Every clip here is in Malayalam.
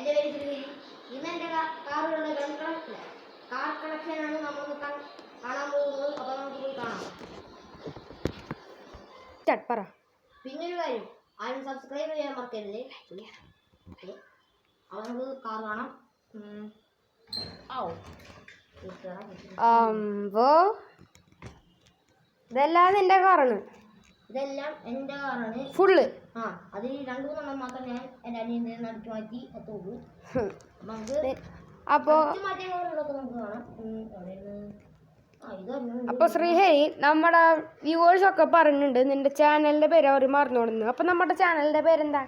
എൻ്റെ പേര് ശ്രീഹരി. ഇന്ന് എൻ്റെ കാറുകളുടെ കാർ കളക്ഷനാണ് നമ്മൾ കാണാൻ പോകുന്നത്. അപ്പോൾ നമുക്ക് പോയി കാണാം. പറ. പിന്നെ ഒരു കാര്യം, ആരും സബ്സ്ക്രൈബ് ചെയ്യാൻ മറക്കരുത്. അപ്പോൾ നമുക്ക് കാർ കാണാം. ഇതെല്ലാം നിന്റെ കാറാണ്? ഇതെല്ലാം എൻ്റെ കാറാണ് ഫുള്ള്. അതിൽ 2-3 മാത്രം ഞാൻ എൻ്റെ അനിയൻ്റെ നടത്തി മാറ്റി എത്തുള്ളൂ. അപ്പൊ ശ്രീഹരി, നമ്മുടെ വ്യൂവേഴ്സ് ഒക്കെ പറയുന്നുണ്ട് നിന്റെ ചാനലിന്റെ പേര് അവർ മറന്നോടുന്നു. അപ്പൊ നമ്മുടെ ചാനലിന്റെ പേരെന്താ?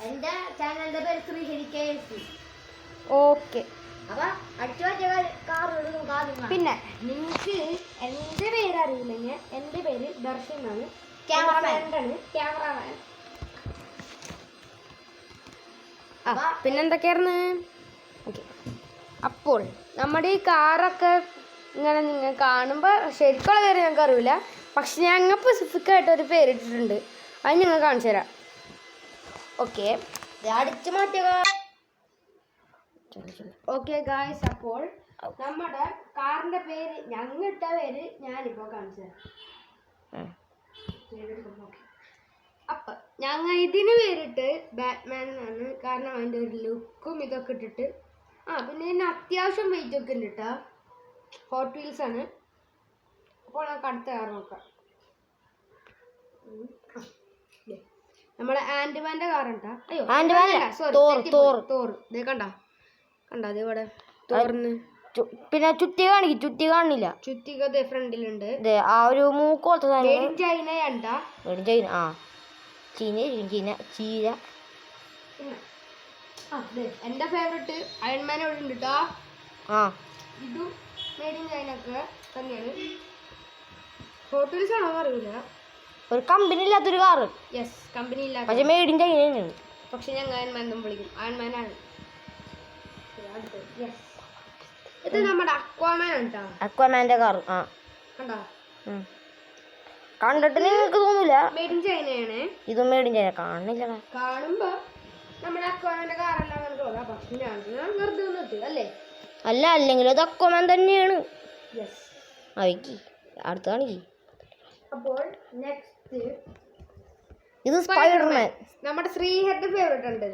എൻ്റെ ചാനലിന്റെ പേര് ശ്രീഹരി KSC. ഓക്കെ. പിന്നെ നിങ്ങൾക്ക് എൻ്റെ പേര് അറിയില്ലെങ്കിൽ എൻ്റെ പേര് ദർശൻ എന്നാണ്. ക്യാമറമാൻ. പിന്നെന്തൊക്കെയായിരുന്നു? ഓക്കെ. അപ്പോൾ നമ്മുടെ ഈ കാറൊക്കെ ഇങ്ങനെ നിങ്ങൾ കാണുമ്പോൾ ശരിക്കുള്ള പേര് ഞങ്ങൾക്ക് അറിയില്ല, പക്ഷെ ഞങ്ങൾ സ്പെസിഫിക്കായിട്ട് ഒരു പേരിട്ടിട്ടുണ്ട്. അത് ഞങ്ങൾ കാണിച്ചു തരാം. ഓക്കെ, അടിച്ചു മാറ്റുക. ഓക്കെ ഗായ്സ്, അപ്പോൾ നമ്മുടെ കാറിൻ്റെ പേര് ഞങ്ങൾ ഇട്ട പേര് ഞാനിപ്പോൾ കാണിച്ചു തരാം. അപ്പം ഞങ്ങൾ ഇതിന് പേരിട്ട് ബാറ്റ്മാൻ എന്നാണ്. കാരണം അതിൻ്റെ ഒരു ലുക്കും ഇതൊക്കെ ഇട്ടിട്ട്. പിന്നെ ഇതിന് അത്യാവശ്യം വെയിറ്റ് ഒക്കെ ഉണ്ട് കേട്ടോ. ഹോട്ട് വീൽസ് ആണ്. അപ്പോൾ നമുക്ക് അടുത്ത കാർ നോക്കാം. നമ്മുടെ ആൻഡ്മാൻ്റെ കാറുണ്ടാ. തോർ. ഇതേ കണ്ട അതിവിടെ തോർന്ന്. പിന്നെ ചുറ്റി കാണില്ല. ചുറ്റിക ഫ്രണ്ടിലുണ്ട്. ആ ഒരു മൂക്കോളത്തെ ചീര. എന്റെ ഫേവറേറ്റ് അയൺമാൻ ഇവിടെ ഉണ്ട് കേട്ടോ. ഇതും മെയ്ഡ് ഇൻ ചൈന ഒക്കെ തന്നെയാണ്. ഹോട്ട് വീൽസ് ആണോ അറിയില്ല. ഒരു കമ്പനി ഇല്ലാത്തൊരു കാറ്. യെസ്, കമ്പനി ഇല്ലാത്ത, പക്ഷെ മെയ്ഡ് ഇൻ ചൈന തന്നെയാണ്. പക്ഷെ ഞങ്ങൾ അയൺമാൻ എന്നും വിളിക്കും. അയൺമാനാണ്. ഇത് നമ്മുടെ അക്വാമാൻ ആണ്. അക്വാമാന്റെ കാർ. കണ്ടോ? കണ്ടിട്ട് നിങ്ങൾക്ക് തോന്നില്ല മെയ്ഡ് ഇൻ ചൈനയാണ്. ഇതും മെയ്ഡ് ഇൻ ചൈന കാണില്ല. കാണുമ്പോ നമ്മുടെ അക്വാമാന്റെ കാറെല്ലാം തോന്നാം, പക്ഷെ ഞാൻ വെറുതെ വന്നിട്ട് അല്ലേ? അല്ല, അല്ലെങ്കിൽ അത് അക്വാമാൻ തന്നെയാണ്. യെസ്. അടുത്ത കാണിക്ക്. അപ്പോൾ നെക്സ്റ്റ് ഇത് സ്പൈഡർമാൻ. നമ്മുടെ ശ്രീഹരിയുടെ ഫേവറേറ്റ് ഉണ്ട്.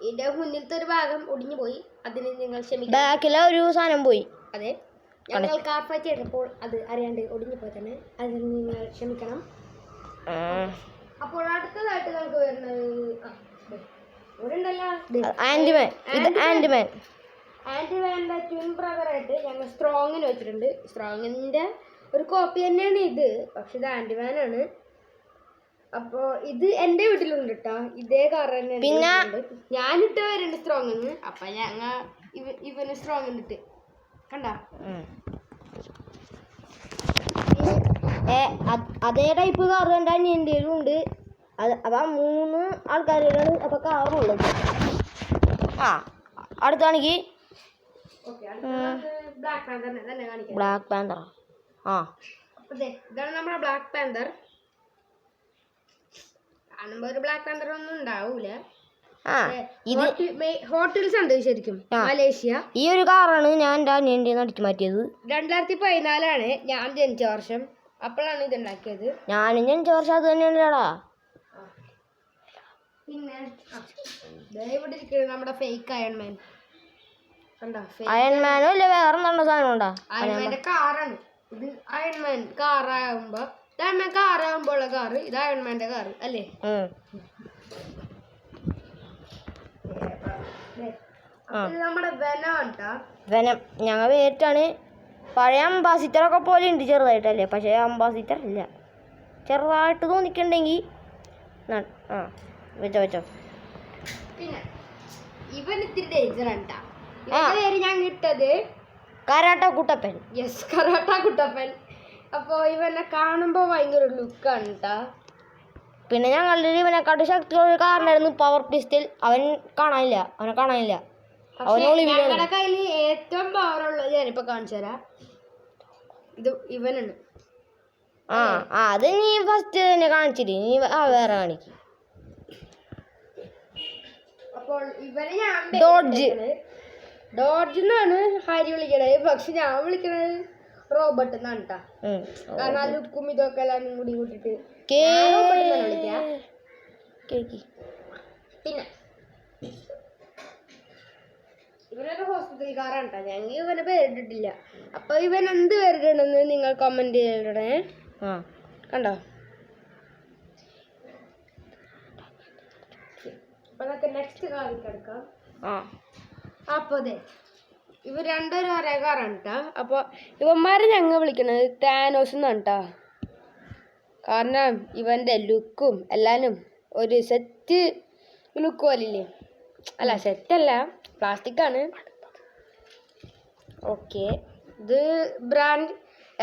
ഇതിന്റെ മുന്നിലത്തെ ഒരു ഭാഗം ഒടിഞ്ഞു പോയി. അതിന് നിങ്ങൾ ക്ഷമിക്കണം. ബാക്കിലെ ഒരു സാധനം പോയി. അതെ, ഞങ്ങൾ കാർ ഫൈറ്റ് ചെയ്തപ്പോൾ അത് അറിയാണ്ട് ഒടിഞ്ഞു പോയി തന്നെ. അതിന് നിങ്ങൾ ക്ഷമിക്കണം. അപ്പോൾ അടുത്തതായിട്ട് നമുക്ക് വരുന്നത് ആന്റിമാന്റെ ട്വിൻ ബ്രദറായിട്ട് ഞങ്ങൾ സ്ട്രോങ്ങിന് വെച്ചിട്ടുണ്ട്. സ്ട്രോങ്ങിന്റെ ഒരു കോപ്പി തന്നെയാണ് ഇത്, പക്ഷെ ഇത് ആന്റിമാനാണ്. അപ്പോ ഇത് എന്റെ വീട്ടിലുണ്ട് കേട്ടോ. ഇതേ കാർ തന്നെ. പിന്നെ ഞാനിട്ട് വരുന്നുണ്ട് സ്ട്രോങ്ങിന്. അപ്പൊ ഞങ്ങൾ ഇവന് സ്ട്രോങ്ങിന് ഇട്ട് കണ്ട. അതേ ടൈപ്പ് കാർ എൻ്റെ അനിയൻ്റെയിലും ഉണ്ട്. അപ്പൊ 3 ആൾക്കാരാണ് അപ്പൊ കാറുള്ളത്. അടുത്താണെങ്കിൽ ബ്ലാക്ക് പാന്തർ. ഇതാണ് നമ്മുടെ ബ്ലാക്ക് പാന്തർ. കാണുമ്പോ ഒരു ബ്ലാക്ക് പാന്തർ ഒന്നും ഉണ്ടാവൂല. ഹോട്ട് വീൽസ് ഉണ്ട് ശരിക്കും. മലേഷ്യ. ഈ ഒരു കാറാണ് ഞാൻ എൻ്റെ അനിയൻ്റെ അടിച്ചു മാറ്റിയത്. 2014 ഞാൻ ജനിച്ച വർഷം. അപ്പോഴാണ് ഇത് ഉണ്ടാക്കിയത്. ഞാനും ജനിച്ച വർഷം അത് തന്നെയാണല്ലോടാ. പിന്നെ ഇവിടെ ഇരിക്കുന്നത് നമ്മുടെ ഫേക്ക് അയൺമാൻ. അയൺമാനോ ഇല്ല വേറെ നല്ല സാധനം ഉണ്ടോ? അയൺമാന്റെ കാറാണ് ഇത്. അയൺമാൻ കാറാകുമ്പോ അയൺമാൻ കാറാകുമ്പോ ഉള്ള കാറ്. ഇത് അയൺമാന്റെ കാറ് അല്ലേ? നമ്മുടെ വെനം ഞങ്ങൾ വേറ്റാണ്. പഴയ അംബാസിറ്ററൊക്കെ പോലെ ഉണ്ട് ചെറുതായിട്ടല്ലേ, പക്ഷെ അംബാസിറ്റർ ഇല്ല. ചെറുതായിട്ട് തോന്നിക്കണ്ടെങ്കിൽ വെച്ചോ. പിന്നെ ഇവൻ ഇത്തിരി ഡേഞ്ചറാണ്. പേര് ഞാൻ ഇട്ടത് karate Kuttappan. Yes, karate Kuttappan. അപ്പോൾ ഇവനെ കാണുമ്പോൾ ഭയങ്കര ലുക്കാണ് കേട്ടാ. പിന്നെ ഞങ്ങളുടെ ഇവനെക്കാട്ട് ശക്തിയുള്ള കാരനായിരുന്നു പവർ പിസ്റ്റൽ. അവനെ കാണാനില്ല. ഞങ്ങളുടെ കയ്യിൽ ഏറ്റവും പവറുള്ളത് ഞാനിപ്പോൾ കാണിച്ചു തരാം. ഇത് ഇവനാണ്. അത് നീ ഫസ്റ്റ് തന്നെ കാണിച്ചിട്ട് നീ വേറെ കാണിക്കും. അപ്പോൾ ഇവനെ ഞാൻ ഡോഡ്ജ്. ഡോഡ്ജ് എന്നാണ് ഹരി വിളിക്കണത്, പക്ഷെ ഞാൻ വിളിക്കണത് റോബർട്ട് എന്നാണ് കേട്ടാ. കാരണം ആ ലുക്കും ഇതൊക്കെ എല്ലാം കൂടി കൂട്ടിട്ട് പിന്നെ ഇവനൊക്കെ ഹോസ്പിറ്റൽക്കാരാണ് കേട്ടോ. ഞങ്ങൾ ഇവനെ പേരിട്ടിട്ടില്ല. അപ്പൊ ഇവൻ എന്ത് പേരിടണമെന്ന് നിങ്ങൾ കമന്റ് ചെയ്തിടണേ. കണ്ടോ? അപ്പൊ നമുക്ക് നെക്സ്റ്റ് കാറിൽ കിടക്കാം. അപ്പൊ അതെ ഇവർ രണ്ടുപേരും ഒരേ കാറാണ് കേട്ടോ. അപ്പൊ ഇവന്മാരെ ഞങ്ങൾ വിളിക്കണത് താനോസ് എന്നാണ് കേട്ടോ. കാരണം ഇവന്റെ ലുക്കും എല്ലാനും ഒരു സെറ്റ് ലുക്ക് പോലില്ലേ. അല്ല സെറ്റല്ല, പ്ലാസ്റ്റിക് ആണ്. ഓക്കെ, ഇത് ബ്രാൻഡ്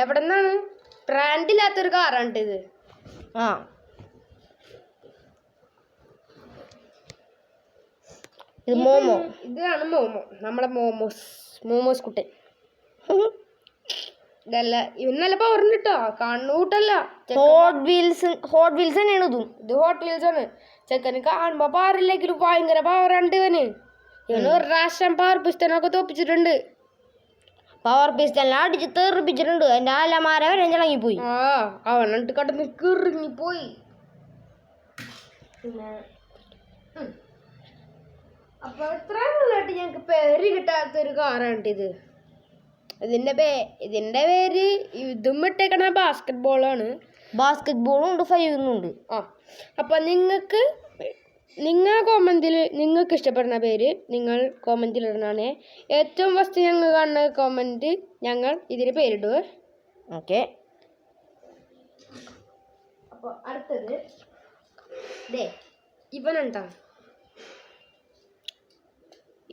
എവിടെ നിന്നാണ്? ബ്രാൻഡില്ലാത്തൊരു കാറാണ് ഇത്. ഇത് മോമോ. ഇതാണ് മോമോ, നമ്മുടെ മോമോസ് കുട്ടൻ. ഇതല്ല, ഇവന് നല്ല പവർ ഉണ്ട് കേട്ടോ, കണ്ണൂട്ടല്ല. ഹോട്ട് വീൽസ് തന്നെയാണ് ഇതും. ഇത് ഹോട്ട് വീൽസ് ആണ്. ചെക്കന് കാണുമ്പോ പവറില്ലെങ്കിലും ഭയങ്കര പവറുണ്ട് ഇവന്. ഇവന് ഒരു പ്രാവശ്യം പവർ പിസ്റ്റനൊക്കെ തോപ്പിച്ചിട്ടുണ്ട്. പവർ പിസ്റ്റെല്ലാം അടിച്ച് തെറിപ്പിച്ചിട്ടുണ്ട്. എന്റെ അലമാര വരെ ഇളങ്ങിപ്പോയി. അവനിട്ട് കടന്ന് കിറങ്ങിപ്പോയി. പിന്നെ അപ്പൊ ഇത്രയും നല്ലതായിട്ട് ഞങ്ങക്ക് പേര് കിട്ടാത്തൊരു കാറാണ് ഇത്. ഇതിന്റെ പേര് ഇതും ഇട്ടേക്കണ ബാസ്കറ്റ് ബോളാണ്. ബാസ്കറ്റ് ബോളും ഉണ്ട്, 5 ഉണ്ട്. അപ്പൊ നിങ്ങൾക്ക് ഇഷ്ടപ്പെടുന്ന പേര് നിങ്ങൾ കോമന്റിൽ ഇടണേ. ഏറ്റവും ഫസ്റ്റ് ഞങ്ങൾ കാണുന്ന കോമന്റ് ഞങ്ങൾ ഇതിന് പേരിടുക. ഓക്കെ. അപ്പൊ അടുത്തത് ഇവനുണ്ടാ.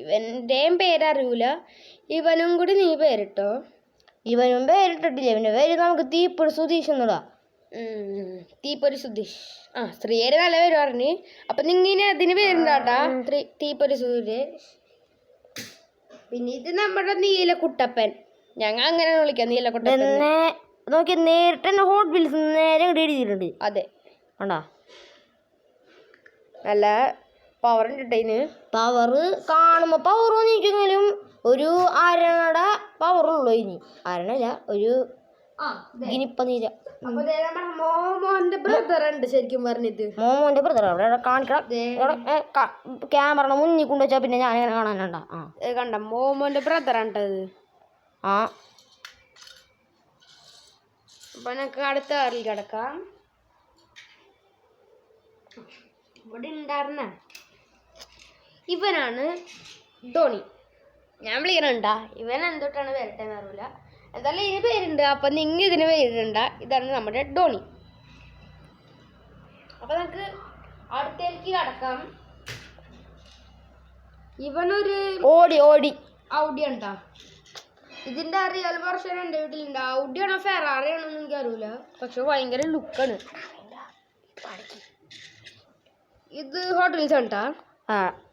ഇവന്റെയും പേരറിയൂല, ഇവനും കൂടി നീ പേരിട്ടോ. ഇവനും പേരിട്ടിട്ടില്ല. ഇവന്റെ പേര് നമുക്ക് തീപ്പൊരി സുധീഷ് എന്നിടാ. തീപ്പൊരി സുധീഷ്. സ്ത്രീയുടെ നല്ല പേര് പറഞ്ഞ്. അപ്പൊ നിങ്ങനെ അതിന് പേരുണ്ടാട്ടാ, തീപ്പൊരി സുധീഷ്. പിന്നെ ഇത് നമ്മുടെ നീലക്കുട്ടപ്പൻ. ഞങ്ങൾ അങ്ങനെ വിളിക്കാം, നീലക്കുട്ടപ്പൻ. നോക്കി നേരിട്ട് തന്നെ ഹോട്ട് വീൽസ് നേരെ എഴുതിയിട്ടുണ്ട്. അതെ, കണ്ടാ നല്ല പവർ ഉണ്ട് ഇതിന്. പവർ കാണുമ്പോ പവർ തോന്നിക്കെങ്കിലും ഒരു അരണയുടെ പവറുള്ളൂ. ഇനി അരണല്ല, ഒരു ഗിനിപ്പനീര. മോമോന്റെ ബ്രദർ ഉണ്ട് ശരിക്കും പറഞ്ഞത്. മോമോന്റെ ബ്രദർ അവിടെ കാണിക്കണം. ക്യാമറ മുന്നിൽ കൊണ്ടുവച്ചാ പിന്നെ ഞാൻ എങ്ങനെ കാണാനുണ്ടാ. കണ്ട മോമോന്റെ ബ്രദർ ആണ്ടത്. അപ്പൊ ഞങ്ങൾക്ക് അടുത്ത കാറിൽ കിടക്കാം. ഇവിടെ ഉണ്ടായിരുന്ന ഇവനാണ് ധോണി. ഞാൻ വിളിക്കണണ്ടാ. ഇവൻ എന്തൊട്ടാണ് വരട്ടെന്ന് അറിയില്ല. എന്തായാലും ഇതിന് പേരുണ്ട്. അപ്പൊ നിങ്ങൾ ഇതിന് പേരിടണ്ട. ഇതാണ് നമ്മുടെ ധോണി. അപ്പൊ നമുക്ക് അടുത്തേക്ക് കടക്കാം. ഇവനൊരു ഔഡി ഉണ്ടാ. ഇതിന്റെ റിയൽ വെർഷൻ എൻ്റെ വീട്ടിലുണ്ട്. ഔഡിയാണോ ഫെറാറിയാണോ എന്ന് എനിക്ക് അറിയില്ല, പക്ഷെ ഭയങ്കര ലുക്കാണ്. ഇത് ഹോട്ടൽസ് ഉണ്ടാ.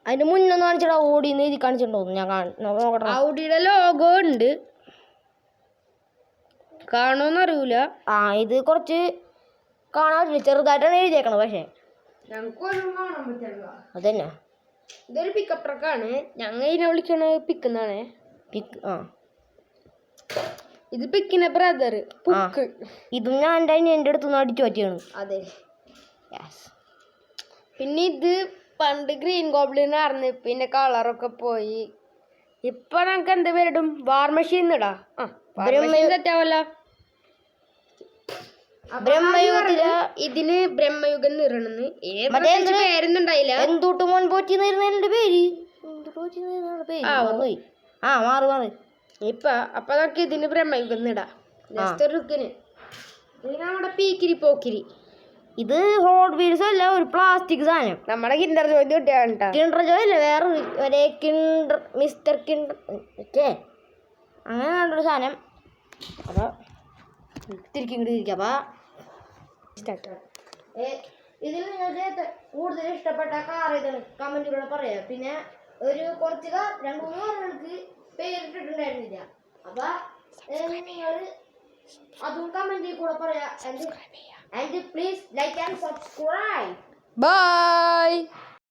അതിന്റെ മുന്നൊന്ന് കാണിച്ചിടാ. ഓടിന്ന് എഴുതി കാണിച്ചിട്ടുണ്ടോ? ഞാൻ നോക്കട്ടെ. ഔഡിയുടെ ലോഗോ ഉണ്ട്, കാണുമെന്നറിയൂല. ഇത് കുറച്ച് കാണാൻ പറ്റില്ല, ചെറുതായിട്ടാണ് എഴുതിയേക്കണത്. പക്ഷെ ഞങ്ങൾക്കൊന്നും കാണാൻ പറ്റില്ല. അതന്നെ, ഇതൊരു പിക്കപ്പ് ട്രക്കാണ്. ഞങ്ങൾ ഇതിനെ വിളിക്കണ പിക്കുന്നാണ്. ഇത് പിക്കിന്റെ ബ്രദർ പുക്ക്. ഇതും ഞാൻ എൻ്റെ അടുത്തുനിന്ന് അടിച്ചു പറ്റിയാണ്. അതെ. പിന്നെ ഇത് പണ്ട് ഗ്രീൻ ഗോബ്ലിൻ ആയിരുന്നു, പിന്നെ കളറൊക്കെ പോയി. ഇപ്പൊ നമുക്ക് എന്ത് പേരിടും? വാർ മെഷീൻ ഇടാ. തെറ്റാവല്ല. ഇതിന് ബ്രഹ്മയുഗം നിറണെന്ന് പേരൊന്നുണ്ടായില്ല. എന്തുട്ട് മോൻ പോറ്റിന്റെ പേര് മാറി. അപ്പൊ നമുക്ക് ഇതിന് ബ്രഹ്മയുഗം ഇടാം. ജസ്റ്റ് ലുക്കിന്. ഇത് നമ്മുടെ പീക്കിരി പോക്കിരി. ഇത് ഹോട്ട് വീൽസ് അല്ല, ഒരു പ്ലാസ്റ്റിക് സാധനം. നമ്മുടെ കിൻഡർ ജോയ് കിട്ടിയാണ്. കിൻഡർ ജോയ് അല്ല, വേറെ ഒരേ മിസ്റ്റർ കിൻഡർ അങ്ങനെ കണ്ടൊരു സാധനം. അപ്പൊ തിരിക്കും. അപ്പൊ ഇതിൽ നിങ്ങൾക്ക് കൂടുതൽ ഇഷ്ടപ്പെട്ട കാർ ഏതാണ് കമന്റിലൂടെ പറയാം. പിന്നെ ഒരു കുറച്ച് 2-3 കാറുകൾക്ക് പേരിട്ടിട്ടുണ്ടായിരുന്നില്ല. അപ്പൊ നിങ്ങൾ അതും കമന്റിൽ കൂടെ പറയാം. And please like and subscribe. Bye.